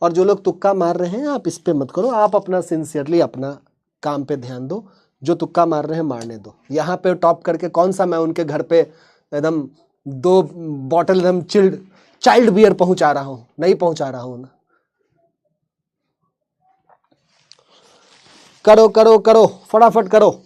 और जो लोग तुक्का मार रहे हैं आप इस पे मत करो, आप अपना सिंसियरली अपना काम पे ध्यान दो। जो तुक्का मार रहे हैं मारने दो। यहाँ पे टॉप करके कौन सा मैं उनके घर पे एकदम 2 बॉटल एकदम चाइल्ड बियर पहुंचा रहा हूं? नहीं पहुंचा रहा हूं ना। करो करो करो, फटाफट करो।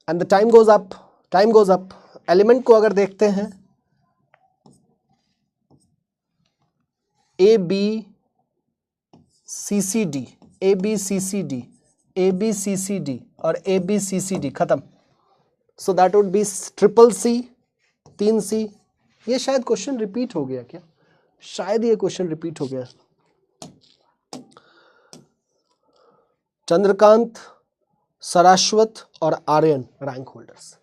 And the time goes up, time goes up. Element को अगर देखते हैं, A B C C D, A B C C D, A B C C D और A B C C D खत्म। So that would be triple C, 3 C. ये शायद question repeat हो गया क्या? शायद ये क्वेश्चन रिपीट हो गया। चंद्रकांत, सराश्वत और आर्यन रैंक होल्डर्स।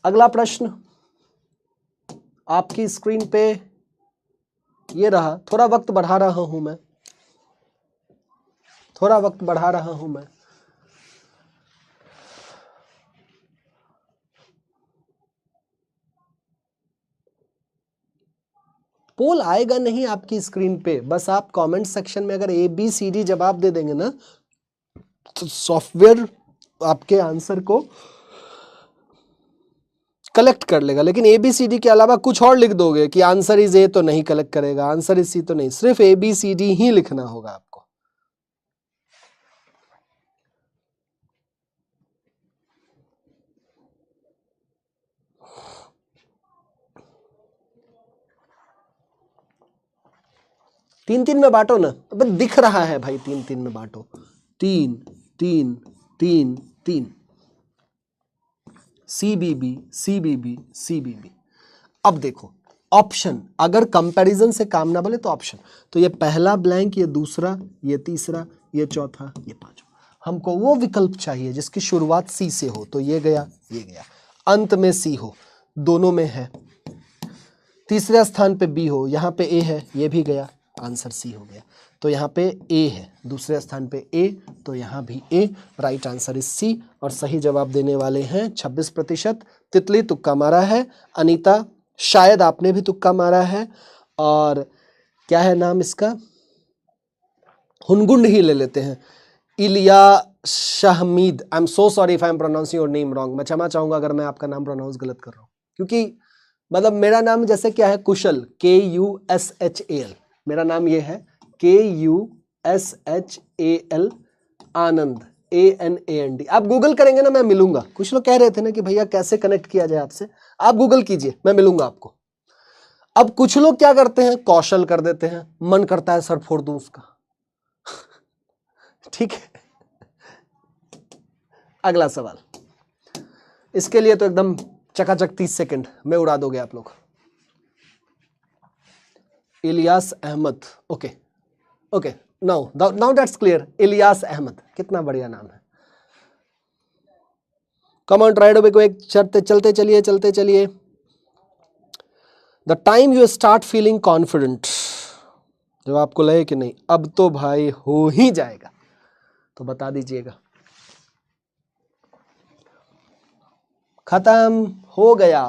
अगला प्रश्न आपकी स्क्रीन पे ये रहा। थोड़ा वक्त बढ़ा रहा हूं मैं, थोड़ा वक्त बढ़ा रहा हूं मैं। पोल आएगा नहीं आपकी स्क्रीन पे, बस आप कमेंट सेक्शन में अगर ए बी सी डी जवाब दे देंगे ना, तो सॉफ्टवेयर आपके आंसर को कलेक्ट कर लेगा। लेकिन ए बी सी डी के अलावा कुछ और लिख दोगे कि आंसर इज ए, तो नहीं कलेक्ट करेगा। आंसर इज सी तो नहीं, सिर्फ ए बी सी डी ही लिखना होगा आपको। तीन तीन में बांटो ना, अब दिख रहा है भाई, 3 3 में बांटो। 3 3 3 3, CBB CBB CBB। अब देखो ऑप्शन, अगर कंपैरिजन से काम ना बोले तो ऑप्शन, तो ये पहला ब्लैंक, ये दूसरा, ये तीसरा, ये चौथा, ये पांचवा। हमको वो विकल्प चाहिए जिसकी शुरुआत सी से हो, तो ये गया, ये गया। अंत में सी हो, दोनों में है। तीसरे स्थान पे बी हो, यहाँ पे ए है, ये भी गया, आंसर सी हो गया। तो यहाँ पे ए है, दूसरे स्थान पे ए, तो यहाँ भी A. Right answer is C. और सही जवाब देने वाले हैं 26%। तितली तुक्का मारा है, अनीता शायद आपने भी तुक्का मारा है, और क्या है नाम इसका, हुनगुंड ही ले लेते हैं, Iliya Shahmeed. I am so sorry if I am pronouncing your name wrong. मैं क्षमा चाहूंगा अगर मैं आपका नाम प्रोनाउंस गलत कर रहा हूँ, क्योंकि मतलब मेरा नाम जैसे क्या है, कुशल, KUSHAL, मेरा नाम ये है KUSHAL, आनंद ANAND। आप गूगल करेंगे ना, मैं मिलूंगा। कुछ लोग कह रहे थे ना कि भैया कैसे कनेक्ट किया जाए आपसे, आप गूगल कीजिए, मैं मिलूंगा आपको। अब कुछ लोग क्या करते हैं, कौशल कर देते हैं, मन करता है सर फोड़ दूं उसका। ठीक है, अगला सवाल। इसके लिए तो एकदम चकाचक 30 सेकंड में उड़ा दोगे आप लोग। Ilyas Ahmed, okay okay, now that's clear. Ilyas Ahmed, कितना बढ़िया नाम है। कम ऑन ट्राई टू एक चलते चलिए। The time you start feeling confident, जब आपको लगे कि नहीं अब तो भाई हो ही जाएगा, तो बता दीजिएगा। खत्म हो गया।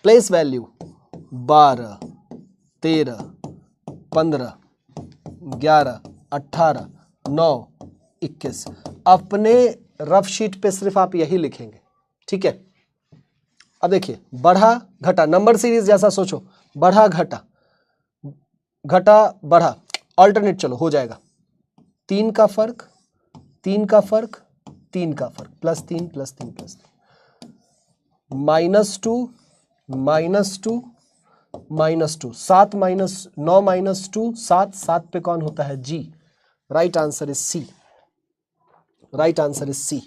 Place value 12 13 15 11, 18, 9, 21। अपने रफ शीट पे सिर्फ आप यही लिखेंगे, ठीक है। अब देखिए, बढ़ा घटा, नंबर सीरीज जैसा सोचो, बढ़ा घटा, घटा बढ़ा, ऑल्टरनेट चलो, हो जाएगा। 3 का फर्क, 3 का फर्क, 3 का फर्क, +3 +3 +3, -2 -2 -2, 7 9 -2 7, 7 पे कौन होता है? जी। Right answer is C, right answer is C.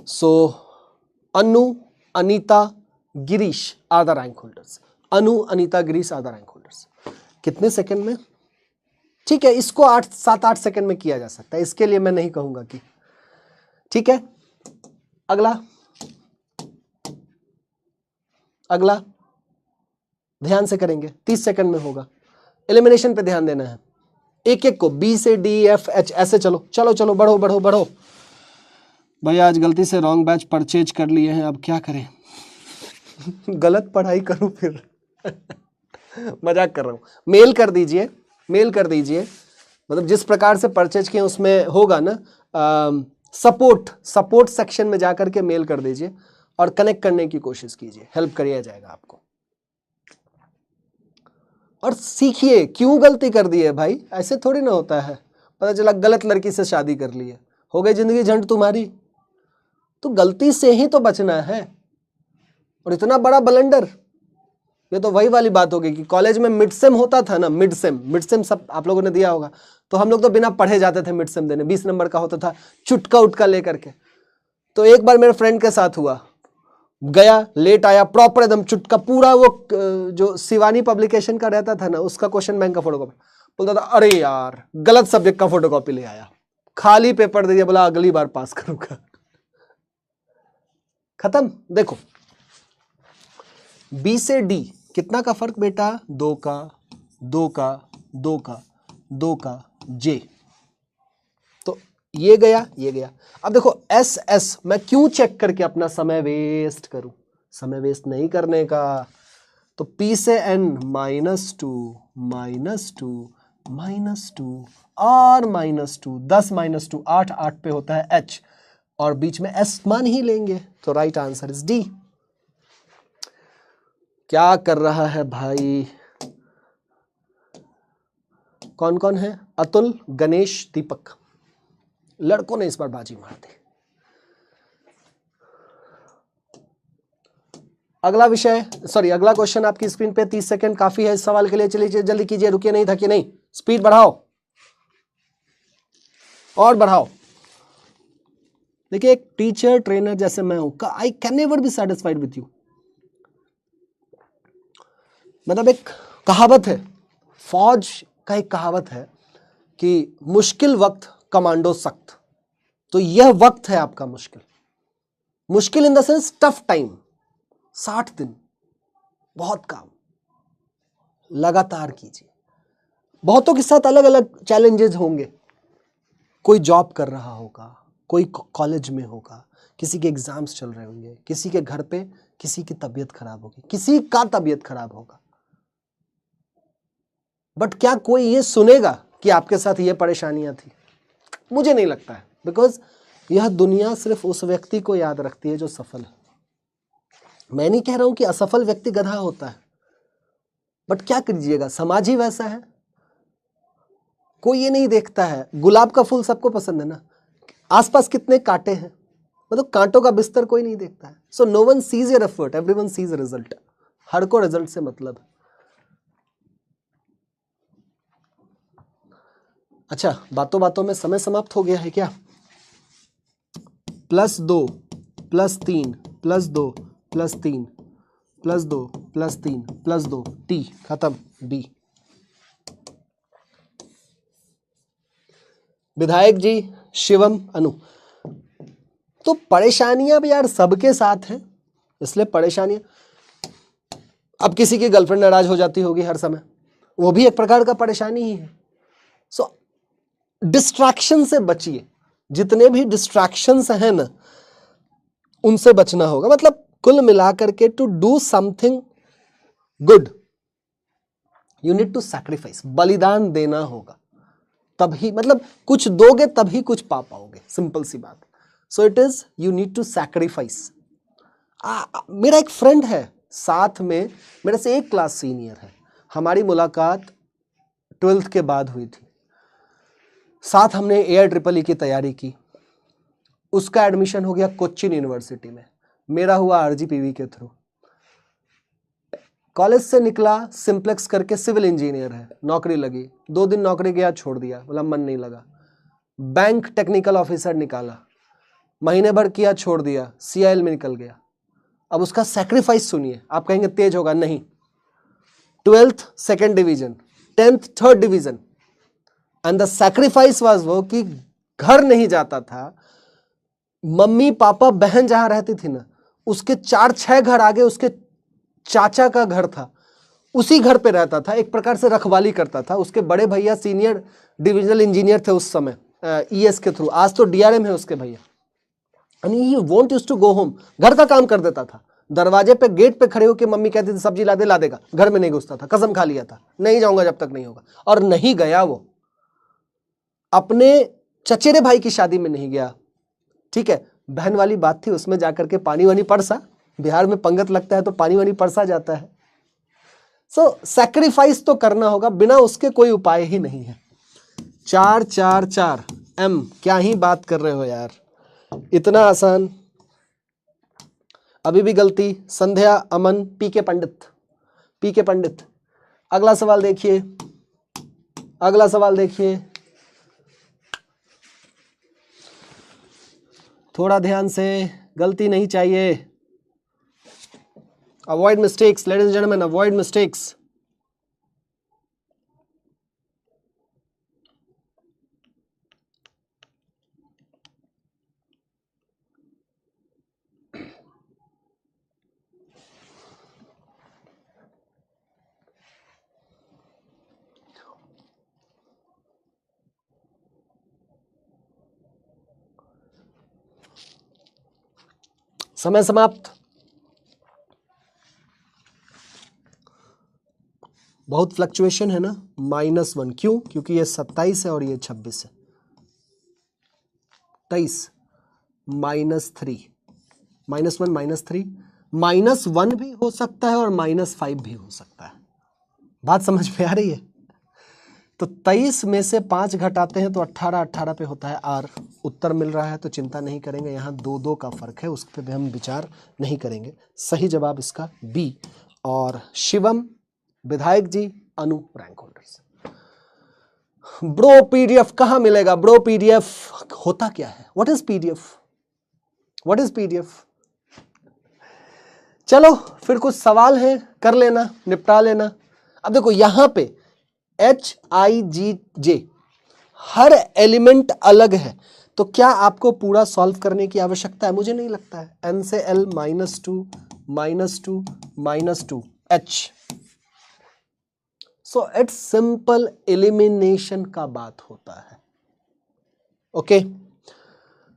So Anu, Anita, Girish are the rank holders. Anu, Anita, Girish are the rank holders. कितने सेकंड में? ठीक है, इसको 7-8 सेकंड में किया जा सकता है, इसके लिए मैं नहीं कहूंगा कि, ठीक है। अगला, अगला ध्यान से करेंगे, 30 सेकंड में होगा। एलिमिनेशन पे ध्यान देना है, एक एक को, बी से डी एफ एच ऐसे चलो चलो चलो, बढ़ो बढ़ो बढ़ो। भैया आज गलती से रॉन्ग बैच परचेज कर लिए हैं, अब क्या करें? गलत पढ़ाई करूं फिर? मजाक कर रहा हूं। मेल कर दीजिए, मेल कर दीजिए, मतलब जिस प्रकार से परचेज किए उसमें होगा ना, सपोर्ट सेक्शन में जाकर के मेल कर दीजिए और कनेक्ट करने की कोशिश कीजिए, हेल्प करिए जाएगा आपको। और सीखिए क्यों गलती कर दी है भाई, ऐसे थोड़ी ना होता है। पता चला गलत लड़की से शादी कर ली है, हो गई जिंदगी झंड तुम्हारी। तो गलती से ही तो बचना है, और इतना बड़ा ब्लंडर, ये तो वही वाली बात होगी कि कॉलेज में मिड सेम होता था ना, मिड सेम सब आप लोगों ने दिया होगा, तो हम लोग तो बिना पढ़े जाते थे मिड सेम देने, 20 नंबर का होता था, चुटका उटका लेकर के। तो एक बार मेरे फ्रेंड के साथ हुआ, गया लेट आया, प्रॉपर एकदम चुटका पूरा, वो जो शिवानी पब्लिकेशन का रहता था ना, उसका क्वेश्चन बैंक का फोटोकॉपी, बोलता था अरे यार गलत सब्जेक्ट का फोटोकॉपी ले आया, खाली पेपर दे दिया, बोला अगली बार पास करूंगा। खत्म। देखो बी से डी कितना का फर्क बेटा? 2 का, 2 का, 2 का, 2 का, जे। तो ये गया, ये गया। अब देखो एस एस, मैं क्यों चेक करके अपना समय वेस्ट करूं? समय वेस्ट नहीं करने का। तो पी से एन -2 -2 -2 और -2, 10 -2 8, 8 पे होता है एच, और बीच में एस मान ही लेंगे। तो राइट आंसर इज डी। क्या कर रहा है भाई? कौन कौन है? अतुल, गणेश, दीपक, लड़कों ने इस बार बाजी मार दी। अगला विषय, सॉरी अगला क्वेश्चन आपकी स्क्रीन पे, 30 सेकंड काफी है इस सवाल के लिए। चलिए जल्दी कीजिए, रुकिए नहीं, थकिए नहीं, स्पीड बढ़ाओ और बढ़ाओ। देखिए एक टीचर ट्रेनर जैसे मैं हूं, I can never be satisfied with you. मतलब एक कहावत है, फौज का एक कहावत है कि मुश्किल वक्त कमांडो सख्त। तो यह वक्त है आपका मुश्किल, मुश्किल in the sense tough time. 60 दिन बहुत काम, लगातार कीजिए। बहुतों के साथ अलग अलग चैलेंजेस होंगे, कोई जॉब कर रहा होगा, कोई कॉलेज में होगा, किसी के एग्जाम्स चल रहे होंगे, किसी के घर पे किसी की तबीयत खराब होगी, किसी का तबीयत खराब होगा। बट क्या कोई ये सुनेगा कि आपके साथ ये परेशानियां थी? मुझे नहीं लगता है, बिकॉज यह दुनिया सिर्फ उस व्यक्ति को याद रखती है जो सफल है। मैं नहीं कह रहा हूं कि असफल व्यक्ति गधा होता है, बट क्या कीजिएगा, समाज ही वैसा है। कोई ये नहीं देखता है, गुलाब का फूल सबको पसंद है ना, आसपास कितने कांटे हैं, मतलब कांटों का बिस्तर कोई नहीं देखता है। So no one sees your effort, everyone sees result. हर को रिजल्ट से मतलब है। अच्छा, बातों बातों में समय समाप्त हो गया है क्या? +2 +3 +2 +3 +2 +3 +2 टी खत्म। बी। विधायक जी, शिवम, अनु। तो परेशानियां भी यार सबके साथ हैं, इसलिए परेशानियां, अब किसी की गर्लफ्रेंड नाराज हो जाती होगी हर समय, वो भी एक प्रकार का परेशानी ही है। सो डिस्ट्रैक्शन से बचिए, जितने भी डिस्ट्रैक्शंस हैं ना उनसे बचना होगा। मतलब कुल मिलाकर के to do something good you need to sacrifice, बलिदान देना होगा। तभी, मतलब कुछ दोगे तभी कुछ पा पाओगे, सिंपल सी बात। So it is you need to sacrifice. मेरा एक फ्रेंड है साथ में, मेरे से एक क्लास सीनियर है, हमारी मुलाकात 12th के बाद हुई थी, साथ हमने AIEEE की तैयारी की। उसका एडमिशन हो गया कोच्चिन यूनिवर्सिटी में, मेरा हुआ RGPV के थ्रू। कॉलेज से निकला, सिंप्लेक्स करके सिविल इंजीनियर है, नौकरी लगी, 2 दिन नौकरी गया, छोड़ दिया, बोला मन नहीं लगा। बैंक टेक्निकल ऑफिसर निकाला, महीने भर किया, छोड़ दिया, CIL में निकल गया। अब उसका सैक्रिफाइस सुनिए, आप कहेंगे तेज होगा, नहीं। 12th 2nd division, 10th 3rd division, and the sacrifice was वो कि घर नहीं जाता था। मम्मी पापा बहन जहां रहती थी ना, उसके 4-6 घर आगे उसके चाचा का घर था, उसी घर पे रहता था, एक प्रकार से रखवाली करता था। उसके बड़े भैया सीनियर डिविजनल इंजीनियर थे उस समय, ES के थ्रू, आज तो DRM है उसके भैया। And he want used to go home, घर का काम कर देता था, दरवाजे पे गेट पे खड़े होकर मम्मी कहती थी सब्जी ला दे, ला देगा, घर में नहीं घुसता था, कसम खा लिया था नहीं जाऊंगा जब तक नहीं होगा, और नहीं गया। वो अपने चचेरे भाई की शादी में नहीं गया, ठीक है, बहन वाली बात थी, उसमें जाकर के पानी वानी परसा, बिहार में पंगत लगता है तो पानी वानी परसा जाता है। सो सैक्रिफाइस तो करना होगा, बिना उसके कोई उपाय ही नहीं है। 4 4 4 M, क्या ही बात कर रहे हो यार, इतना आसान। अभी भी गलती, संध्या, अमन, PK पंडित। अगला सवाल देखिए, अगला सवाल देखिए, थोड़ा ध्यान से, गलती नहीं चाहिए। Avoid mistakes ladies and gentleman, avoid mistakes. समय समाप्त। बहुत फ्लक्चुएशन है ना, -1, क्यों? क्योंकि ये 27 है और ये 26 है। 23 -3, -1 -3, -1 भी हो सकता है और -5 भी हो सकता है। बात समझ में आ रही है? तो 23 में से 5 घटाते हैं तो 18 पे होता है R। उत्तर मिल रहा है तो चिंता नहीं करेंगे, यहाँ 2-2 का फर्क है, उस पर भी हम विचार नहीं करेंगे। सही जवाब इसका B। और शिवम, विधायक जी, अनु रैंक होल्डर्स। ब्रो PDF कहाँ मिलेगा? ब्रो PDF होता क्या है? What is PDF? What is PDF? चलो फिर कुछ सवाल है, कर लेना, निपटा लेना। अब देखो यहां पे HIGJ हर एलिमेंट अलग है, तो क्या आपको पूरा सॉल्व करने की आवश्यकता है? मुझे नहीं लगता है। N से L -2 -2 -2 H। So it's simple elimination का बात होता है। Okay,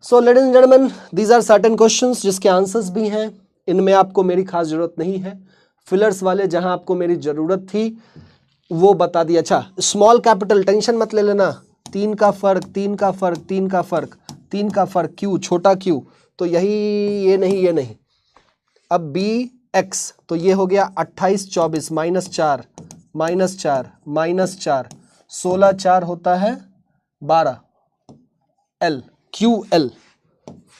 so ladies and gentleman, these are certain questions जिसके आंसर्स भी हैं, इनमें आपको मेरी खास जरूरत नहीं है। फिलर्स वाले जहां आपको मेरी जरूरत थी वो बता दिया। अच्छा, स्मॉल कैपिटल टेंशन मत ले लेना, 3 का फर्क, 3 का फर्क, 3 का फर्क, 3 का फर्क, Q छोटा Q, तो यही, ये नहीं, ये नहीं। अब BX, तो ये हो गया 28 24 -4 -4 -4 16 4 होता है 12 L, QL,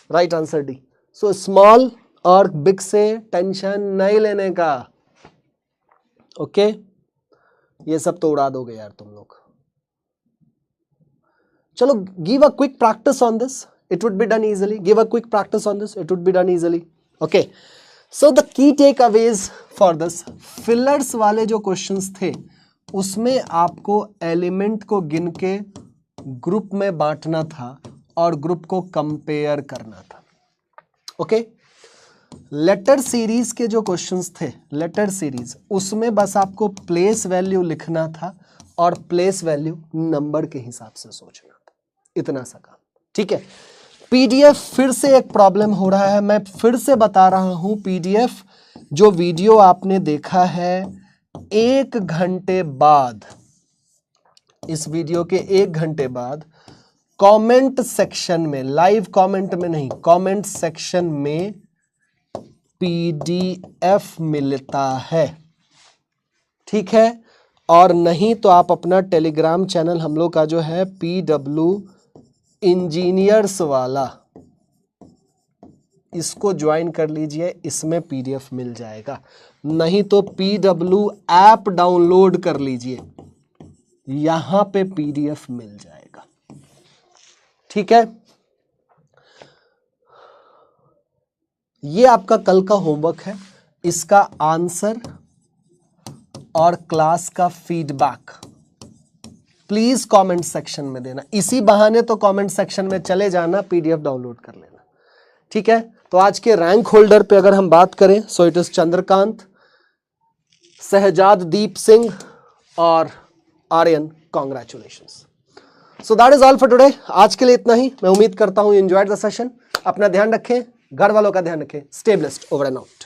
right answer D। So small और बिग से टेंशन नहीं लेने का। ओके, ये सब तो उड़ा दोगे यार तुम लोग। चलो, give a quick practice on this, it would be done easily. Give a quick practice on this, it would be done easily. Okay, so the key takeaways for this, fillers वाले जो questions थे उसमें आपको element को गिन के group में बांटना था और ग्रुप को कंपेयर करना था। ओके, लेटर सीरीज के जो क्वेश्चंस थे, लेटर सीरीज, उसमें बस आपको प्लेस वैल्यू लिखना था और प्लेस वैल्यू नंबर के हिसाब से सोचना था, इतना सा काम। ठीक है, PDF फिर से एक प्रॉब्लम हो रहा है, मैं फिर से बता रहा हूं, PDF जो वीडियो आपने देखा है 1 घंटे बाद इस वीडियो के 1 घंटे बाद कमेंट सेक्शन में, लाइव कमेंट में नहीं, कमेंट सेक्शन में पीडीएफ मिलता है, ठीक है। और नहीं तो आप अपना टेलीग्राम चैनल हम लोग का जो है पीडब्ल्यू इंजीनियर्स वाला, इसको ज्वाइन कर लीजिए, इसमें पीडीएफ मिल जाएगा। नहीं तो पीडब्ल्यू ऐप डाउनलोड कर लीजिए, यहां पे पीडीएफ मिल जाएगा, ठीक है। ये आपका कल का होमवर्क है, इसका आंसर और क्लास का फीडबैक प्लीज कमेंट सेक्शन में देना। इसी बहाने तो कमेंट सेक्शन में चले जाना, पीडीएफ डाउनलोड कर लेना, ठीक है। तो आज के रैंक होल्डर पे अगर हम बात करें, so it is Chandrakant, Sahjad Deep Singh और Aryan. Congratulations. So that is all for today. आज के लिए इतना ही। मैं उम्मीद करता हूं एंजॉयड द सेशन। अपना ध्यान रखें, घर वालों का ध्यान रखें। Stay blessed. Over and out.